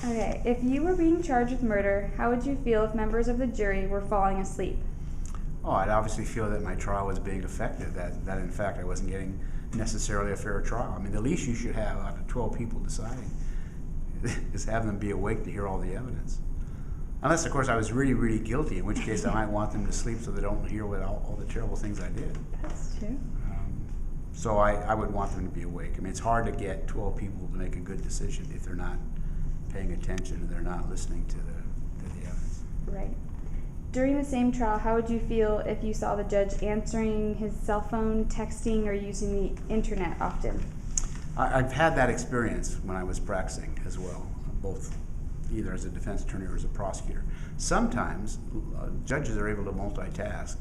Okay, if you were being charged with murder, how would you feel if members of the jury were falling asleep? Oh, I'd obviously feel that my trial was being affected, that in fact I wasn't getting necessarily a fair trial. I mean, the least you should have out of 12 people deciding is have them be awake to hear all the evidence. Unless, of course, I was really, really guilty, in which case I might want them to sleep so they don't hear what all the terrible things I did. That's true. So I would want them to be awake. I mean, it's hard to get 12 people to make a good decision if they're not paying attention and they're not listening to the evidence. Right. During the same trial, how would you feel if you saw the judge answering his cell phone, texting, or using the internet often? I've had that experience when I was practicing as well, both either as a defense attorney or as a prosecutor. Sometimes judges are able to multitask.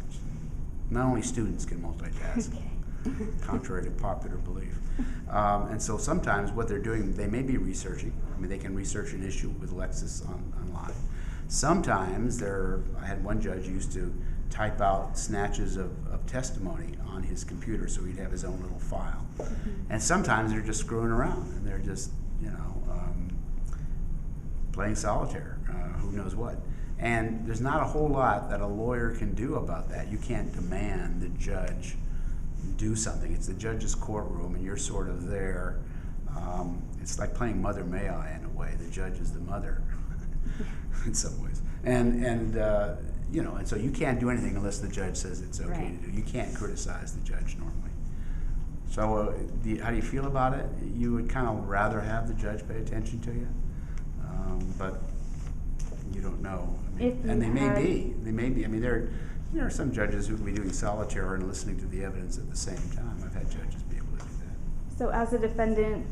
Not only students can multitask, contrary to popular belief. And so sometimes what they're doing, they may be researching. I mean, they can research an issue with Lexis online. Sometimes I had one judge who used to type out snatches of testimony on his computer so he'd have his own little file. And sometimes they're just screwing around and they're just, playing solitaire, who knows what. And there's not a whole lot that a lawyer can do about that. You can't demand the judge do something. It's the judge's courtroom and you're sort of there. It's like playing Mother May I in a way. The judge is the mother in some ways. And so you can't do anything unless the judge says it's okay to do. You can't criticize the judge normally. So how do you feel about it? You would kind of rather have the judge pay attention to you, but you don't know. I mean, and they may be. I mean, there are some judges who can be doing solitaire and listening to the evidence at the same time. I've had judges be able to do that. So as a defendant,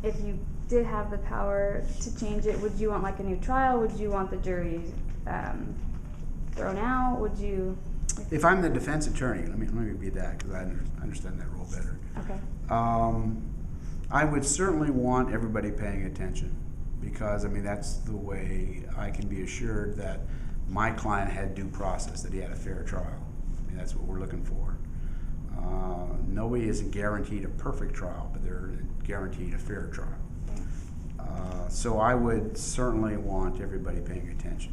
if you did have the power to change it, would you want like a new trial? Would you want the jury thrown out? Would you? If I'm the defense attorney, let me repeat that because I understand that role better. Okay. I would certainly want everybody paying attention because, I mean, that's the way I can be assured that my client had due process, that he had a fair trial. I mean, that's what we're looking for. Nobody isn't guaranteed a perfect trial, but they're guaranteed a fair trial. So I would certainly want everybody paying attention.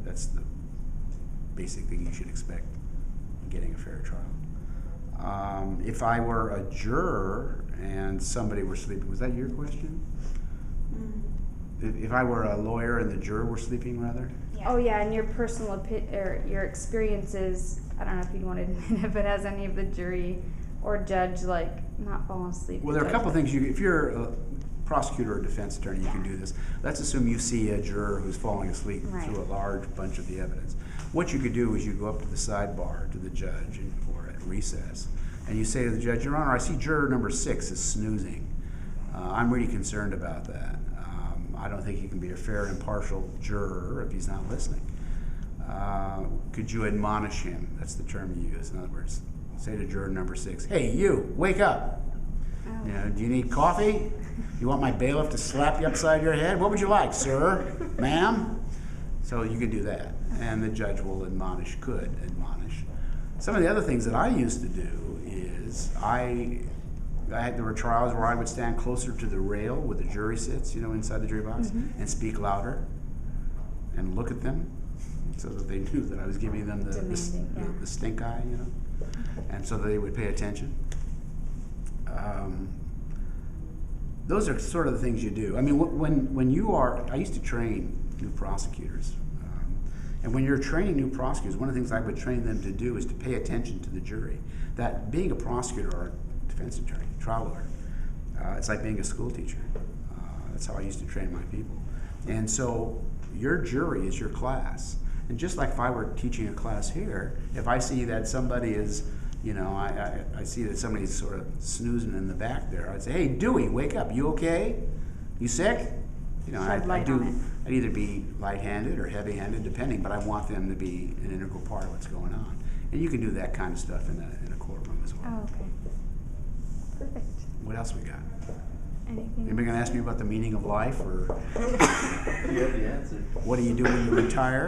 That's the basic thing you should expect in getting a fair trial. If I were a juror and somebody were sleeping, was that your question? If I were a lawyer and the juror were sleeping, rather? Yeah. Oh yeah, and your personal or your experiences, I don't know if you'd want to admit it, but has any of the jury or judge not fallen asleep? Well, there are a couple of things. If you're a prosecutor or defense attorney, you can do this. Let's assume you see a juror who's falling asleep through a large bunch of the evidence. What you could do is you go up to the sidebar to the judge or at recess, and you say to the judge, "Your Honor, I see juror number 6 is snoozing. I'm really concerned about that. I don't think he can be a fair and impartial juror if he's not listening. Could you admonish him?" That's the term you use. In other words, say to juror number 6, "Hey, you, wake up. Do you need coffee? You want my bailiff to slap you upside your head? What would you like, sir, ma'am?" So you could do that, and the judge will could admonish. Some of the other things that I used to do is there were trials where I would stand closer to the rail where the jury sits, inside the jury box, and speak louder and look at them so that they knew that I was giving them the stink eye, and so that they would pay attention. Those are sort of the things you do. I mean, I used to train new prosecutors. And when you're training new prosecutors, one of the things I would train them to do is to pay attention to the jury. That being a prosecutor or a defense attorney, trial lawyer, it's like being a school teacher. That's how I used to train my people. And so your jury is your class. And just like if I were teaching a class here, if I see that somebody is, I see that somebody's sort of snoozing in the back there, I'd say, "Hey, Dewey, wake up. You okay? You sick?" I'd either be light-handed or heavy-handed, depending, but I want them to be an integral part of what's going on. And you can do that kind of stuff in a courtroom as well. Oh, okay. Perfect. What else we got? Anything? Anybody gonna ask me about the meaning of life, or You have the answer. what do you do when you retire?